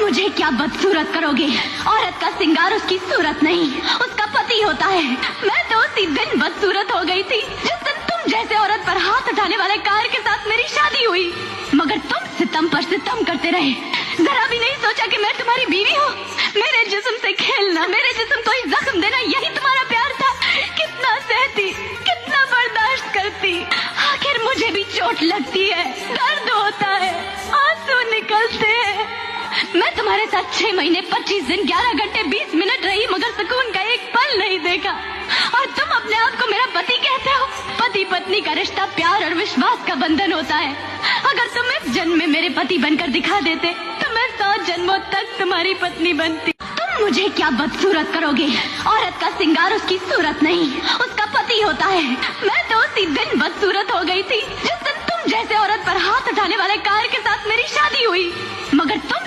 मुझे क्या बदसूरत करोगे? औरत का सिंगार उसकी सूरत नहीं, उसका पति होता है। मैं तो उसी दिन बदसूरत हो गई थी जिस दिन तुम जैसे औरत पर हाथ उठाने वाले कार के साथ मेरी शादी हुई। मगर तुम सितम पर सितम करते रहे, जरा भी नहीं सोचा कि मैं तुम्हारी बीवी हूँ। मेरे जिस्म से खेलना, मेरे जिस्म को ही जख्म देना, यही तुम्हारा प्यार था। कितना सहती, कितना बर्दाश्त करती, आखिर मुझे भी चोट लगती है, दर्द होता है, आंसू निकलते हैं। मैं तुम्हारे साथ 6 महीने 25 दिन 11 घंटे 20 मिनट रही, मगर सुकून का एक पल नहीं देखा। और तुम अपने आप को मेरा पति कहते हो। पति पत्नी का रिश्ता प्यार और विश्वास का बंधन होता है। अगर तुम इस जन्म में मेरे पति बनकर दिखा देते तो मैं 100 जन्मों तक तुम्हारी पत्नी बनती। तुम मुझे क्या बदसूरत करोगे? औरत का सिंगार उसकी सूरत नहीं, उसका पति होता है। मैं तो उसी दिन बदसूरत हो गई थी जिस दिन तुम जैसे औरत पर हाथ उठाने वाले कार के साथ मेरी शादी हुई। मगर तुम